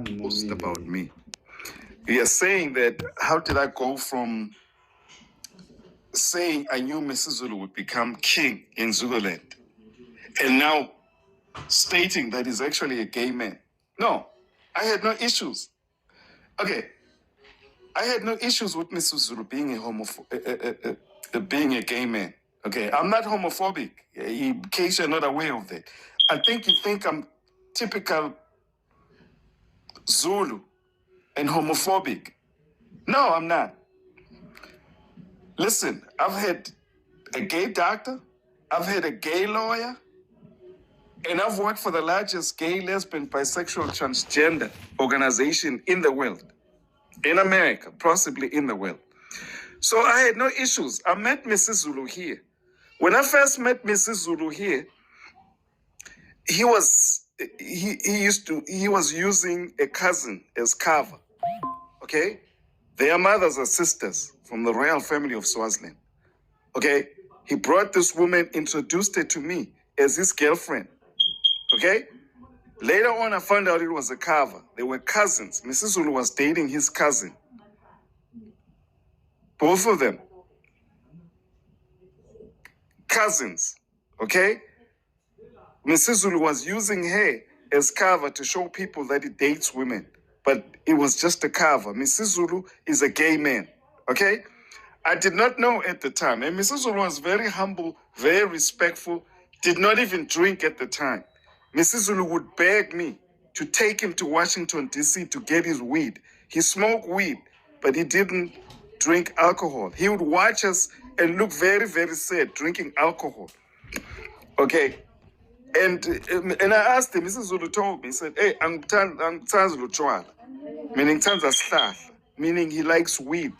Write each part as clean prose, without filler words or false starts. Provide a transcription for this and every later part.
Post about me. We are saying that, how did I go from saying I knew Misuzulu would become king in Zululand, and now stating that he's actually a gay man? No, I had no issues. Okay, I had no issues with Misuzulu being being a gay man. Okay, I'm not homophobic, in case you're not aware of that. I think you think I'm typical Zulu and homophobic. No, I'm not. Listen, I've had a gay doctor, I've had a gay lawyer, and I've worked for the largest gay, lesbian, bisexual, transgender organization in the world, in America, possibly in the world. So I had no issues. I met Misuzulu here. When I first met Misuzulu here, he was using a cousin as cover. Okay? They are mothers or sisters from the royal family of Swaziland. Okay? He brought this woman, introduced her to me as his girlfriend. Okay? Later on, I found out it was a cover. They were cousins. Misuzulu was dating his cousin. Both of them. Cousins. Okay? Misuzulu was using her as cover to show people that he dates women. But it was just a cover. Misuzulu is a gay man. Okay? I did not know at the time. And Misuzulu was very humble, very respectful, did not even drink at the time. Misuzulu would beg me to take him to Washington, D.C. to get his weed. He smoked weed, but he didn't drink alcohol. He would watch us and look very, very sad drinking alcohol. Okay? And I asked him, Misuzulu told me, he said, hey, angithanzi utshwala, meaning ngithanda sihlahla, meaning he likes weed.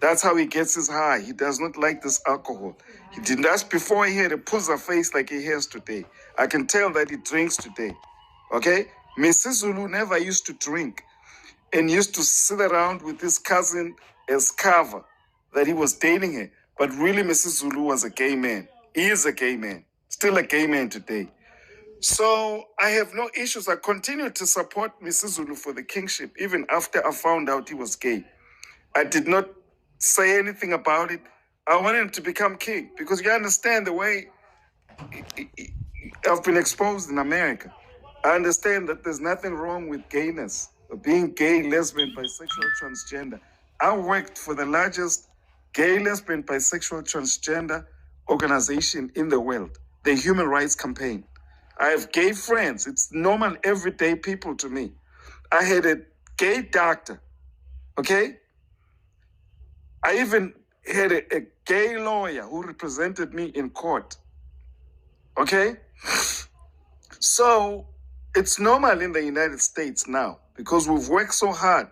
That's how he gets his high. He does not like this alcohol. He did that before he had a puzza face like he has today. I can tell that he drinks today. Okay? Misuzulu never used to drink and used to sit around with his cousin as cover that he was dating her. But really, Misuzulu was a gay man. He is a gay man. Still a gay man today. So I have no issues. I continue to support Misuzulu for the kingship even after I found out he was gay. I did not say anything about it. I wanted him to become king because you understand the way I've been exposed in America. I understand that there's nothing wrong with gayness, being gay, lesbian, bisexual, transgender. I worked for the largest gay, lesbian, bisexual, transgender organization in the world, the Human Rights Campaign. I have gay friends. It's normal, everyday people to me. I had a gay doctor, okay? I even had a gay lawyer who represented me in court, okay? So it's normal in the United States now because we've worked so hard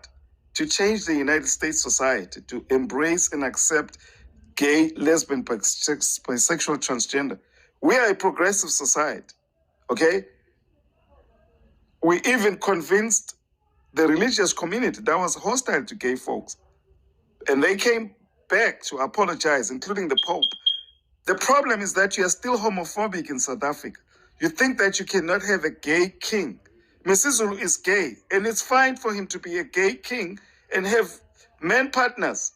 to change the United States society, to embrace and accept gay, lesbian, bisexual, transgender. We are a progressive society, okay? We even convinced the religious community that was hostile to gay folks. And they came back to apologize, including the Pope. The problem is that you are still homophobic in South Africa. You think that you cannot have a gay king. Misuzulu is gay, and it's fine for him to be a gay king and have men partners.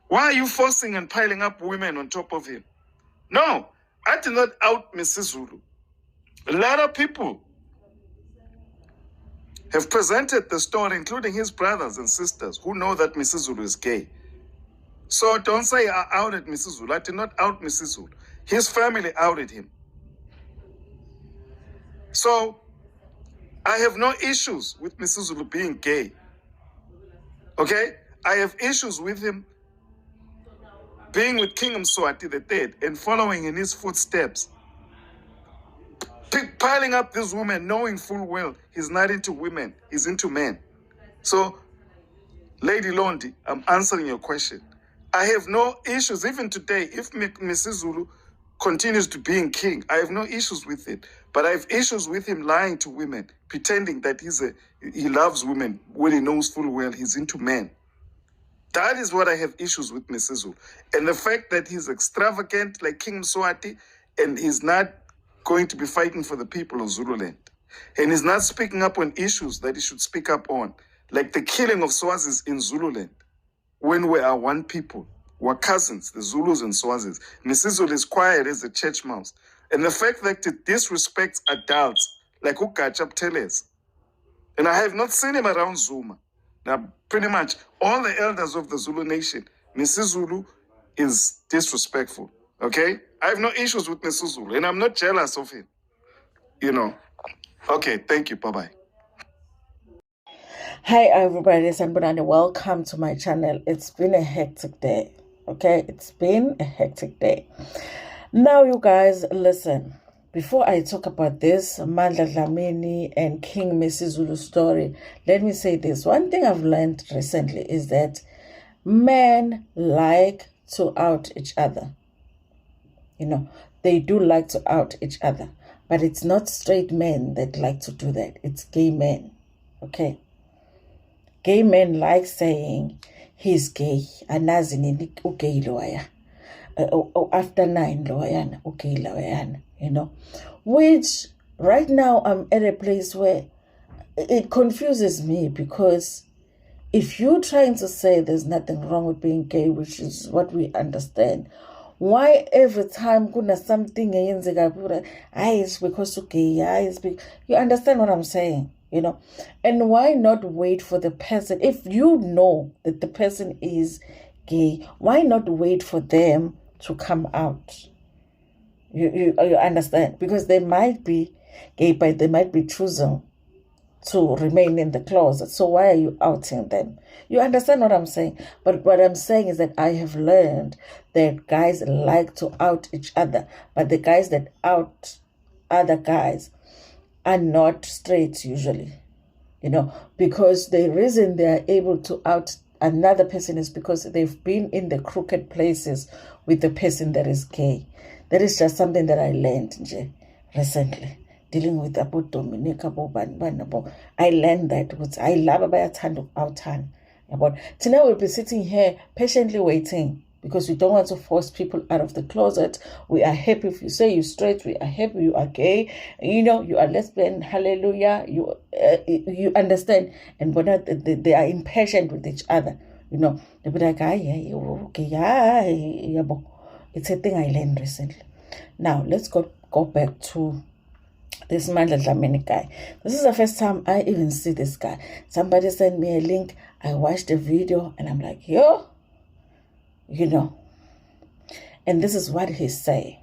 Why are you forcing and piling up women on top of him? No, I did not out Misuzulu. A lot of people have presented the story, including his brothers and sisters, who know that Misuzulu is gay. So don't say I outed Misuzulu. I did not out Misuzulu. His family outed him. So I have no issues with Misuzulu being gay. Okay? I have issues with him being with King Mswati III and following in his footsteps. Piling up this woman, knowing full well he's not into women, he's into men. So, Lady Londi, I'm answering your question. I have no issues, even today, if Misuzulu continues to being king, I have no issues with it. But I have issues with him lying to women, pretending that he loves women when he knows full well he's into men. That is what I have issues with Misuzulu. And the fact that he's extravagant like King Mswati and he's not going to be fighting for the people of Zululand. And he's not speaking up on issues that he should speak up on, like the killing of Swazis in Zululand, when we are one people. We're cousins, the Zulus and Swazis. Misuzulu is quiet as a church mouse. And the fact that it disrespects adults, like Ukachap Teles. And I have not seen him around Zuma. Now, pretty much all the elders of the Zulu nation, Misuzulu is disrespectful, okay? I have no issues with Misuzulu, and I'm not jealous of him, you know. Okay, thank you, bye-bye. Hi everybody, it's Anbunani. Welcome to my channel. It's been a hectic day, okay? It's been a hectic day. Now you guys, listen. Before I talk about this Mandla Dlamini and King Misuzulu story, let me say this. One thing I've learned recently is that men like to out each other. You know, they do like to out each other. But it's not straight men that like to do that. It's gay men, okay? Gay men like saying he's gay. Anazini okay lawyer. After 9 lawyer, okay lawyer, you know. Which right now I'm at a place where it confuses me, because if you're trying to say there's nothing wrong with being gay, which is what we understand, why every time kuna something it's because you're gay, you understand what I'm saying? You know, and why not wait for the person? If you know that the person is gay, why not wait for them to come out? You understand? Because they might be gay, but they might be choosing to remain in the closet. So why are you outing them? You understand what I'm saying? But what I'm saying is that I have learned that guys like to out each other, but the guys that out other guys are not straight usually, you know, because the reason they are able to out another person is because they've been in the crooked places with the person that is gay. That is just something that I learned recently, dealing with about Dominica. I learned that what I love about Autan. Tonight we'll be sitting here patiently waiting, because we don't want to force people out of the closet. We are happy if you say you're straight. We are happy you are gay. You know, you are lesbian. Hallelujah. You understand. And they are impatient with each other. You know, they be like, okay, it's a thing I learned recently. Now, let's go back to this Mandla Dlamini guy. This is the first time I even see this guy. Somebody sent me a link. I watched the video and I'm like, yo, you know. And this is what he's saying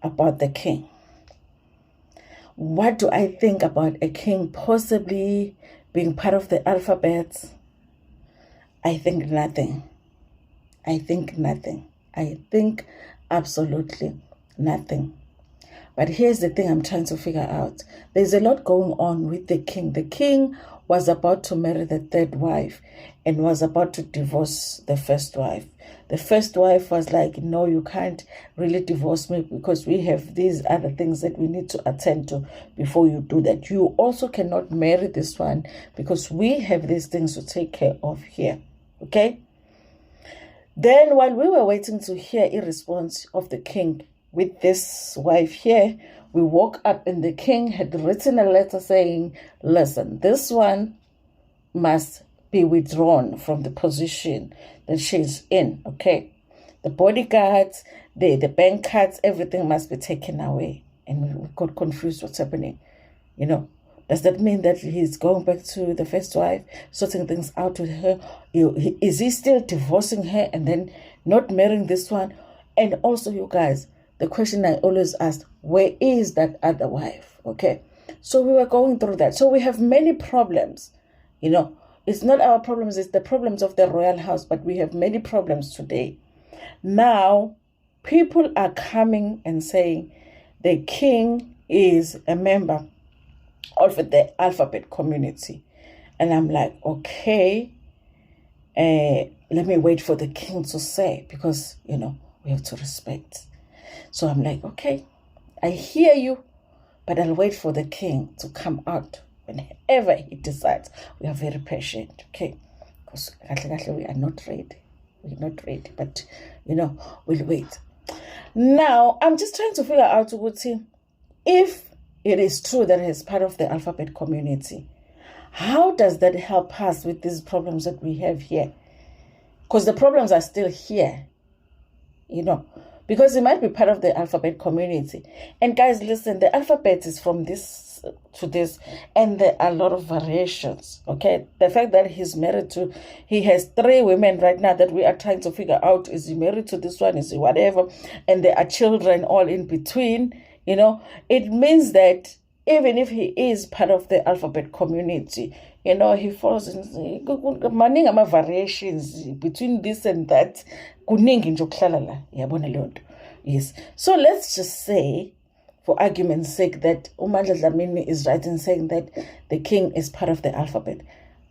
about the king. What do I think about a king possibly being part of the alphabet? I think nothing. I think nothing. I think absolutely nothing. But here's the thing I'm trying to figure out. There's a lot going on with the king. The king was about to marry the third wife and was about to divorce the first wife. The first wife was like, no, you can't really divorce me, because we have these other things that we need to attend to before you do that. You also cannot marry this one because we have these things to take care of here. Okay? Then while we were waiting to hear a response of the king with this wife here, we woke up and the king had written a letter saying, listen, this one must be withdrawn from the position that she's in, okay? The bodyguards, the bank cards, everything must be taken away. And we got confused what's happening, you know. Does that mean that he's going back to the first wife, sorting things out with her? Is he still divorcing her and then not marrying this one? And also, you guys, the question I always ask, where is that other wife? Okay. So we were going through that. So we have many problems. You know, it's not our problems, it's the problems of the royal house, but we have many problems today. Now, people are coming and saying the king is a member of the alphabet community. And I'm like, okay, let me wait for the king to say, because, you know, we have to respect. So I'm like, okay, I hear you, but I'll wait for the king to come out whenever he decides. We are very patient, okay? Because we are not ready. We're not ready, but, you know, we'll wait. Now, I'm just trying to figure out, if it is true that he's part of the alphabet community. How does that help us with these problems that we have here? Because the problems are still here, because he might be part of the alphabet community. And guys, listen, the alphabet is from this to this, and there are a lot of variations, okay? The fact that he has 3 women right now that we are trying to figure out, is he married to this one, is he whatever, and there are children all in between, it means that even if he is part of the alphabet community, he falls in maningi variations between this and that. Kuningi nje ukuhlala la, yabona leyo nto. Yes. So let's just say, for argument's sake, that Umandla Dlamini is right in saying that the king is part of the alphabet.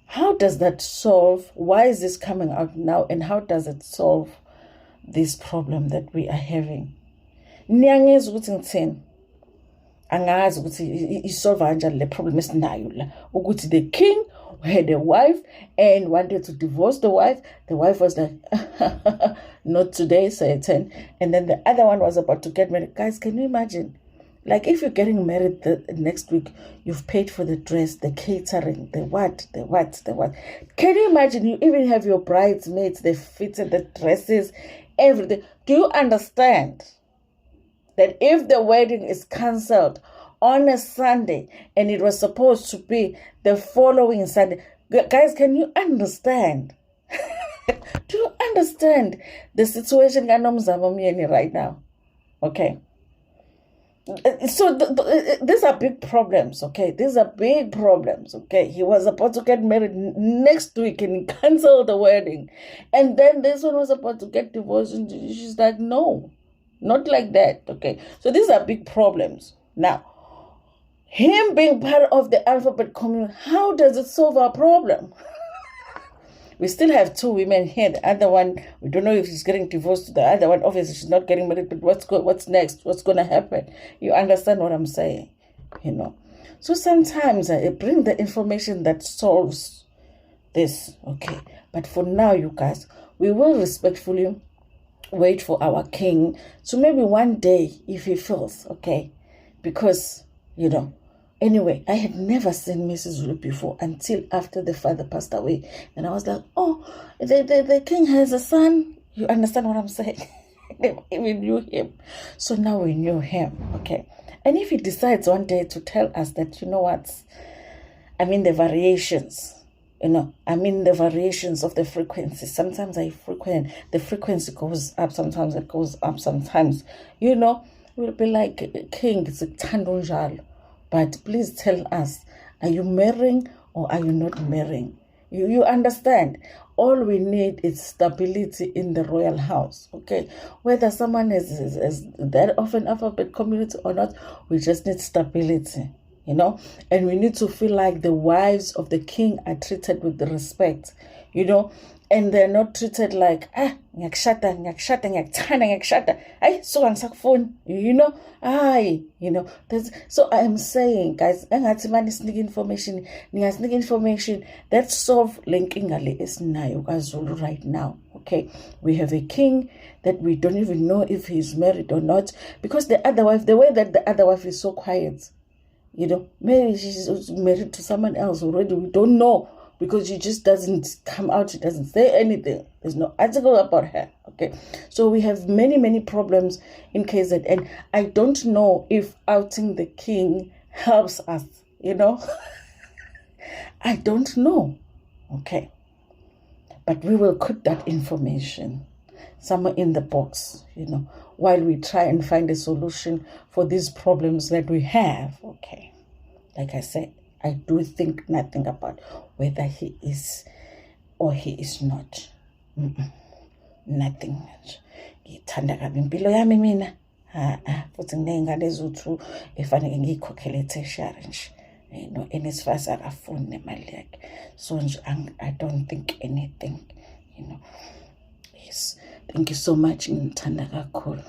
How does that solve? Why is this coming out now? And how does it solve this problem that we are having? Niyangeza ukuthi ngithini? Angazi ukuthi isolve kanjani le problem esinayo la. Ukuthi the king had a wife and wanted to divorce the wife. The wife was like, not today, Satan. And then the other one was about to get married. Guys, can you imagine? Like, if you're getting married the next week, you've paid for the dress, the catering, the what. Can you imagine? You even have your bridesmaids, they fitted the dresses, everything. Do you understand that if the wedding is cancelled on a Sunday and it was supposed to be the following Sunday? Guys, can you understand? Do you understand the situation right now? Okay. So these are big problems, okay? These are big problems, okay? He was about to get married next week and he canceled the wedding. And then this one was about to get divorced and she's like, no, not like that, okay? So these are big problems. Now, him being part of the alphabet community, how does it solve our problem? We still have 2 women here. The other one, we don't know if she's getting divorced. The other one, obviously, she's not getting married. But what's next? What's going to happen? You understand what I'm saying? So sometimes I bring the information that solves this, okay? But for now, you guys, we will respectfully wait for our king to maybe one day, if he feels, okay? Because, anyway, I had never seen Misuzulu before until after the father passed away. And I was like, oh, the king has a son. You understand what I'm saying? We knew him. So now we knew him, okay? And if he decides one day to tell us that, the variations, the variations of the frequency. Sometimes the frequency goes up, sometimes it goes up, sometimes, we'll be like, king, it's a tandonjalo. But please tell us, are you marrying or are you not marrying? You understand? All we need is stability in the royal house, okay? Whether someone is that of an alphabet community or not, we just need stability, And we need to feel like the wives of the king are treated with the respect, and they're not treated like, ngiyakshada, so angisakufuni, so I am saying, guys, engathi manje sinika information that solve le nkinga le esinayo kaZulu right now, okay? We have a king that we don't even know if he's married or not, because the way that the other wife is so quiet, maybe she's married to someone else already, we don't know. Because she just doesn't come out, she doesn't say anything. There's no article about her, okay? So we have many, many problems in KZN. I don't know if outing the king helps us, I don't know, okay? But we will put that information somewhere in the box, while we try and find a solution for these problems that we have, okay? Like I said, I do think nothing about whether he is or he is not. Nothing much. Ngithanda kabi impilo yami mina. Futhi nginey'ngane eziwu-2 efanele ngiyikhokhele tertiary nje. NSFAS akafuni nemali yakhe. So nje I don't think anything, Yes. Thank you so much. Ngithanda kakhulu.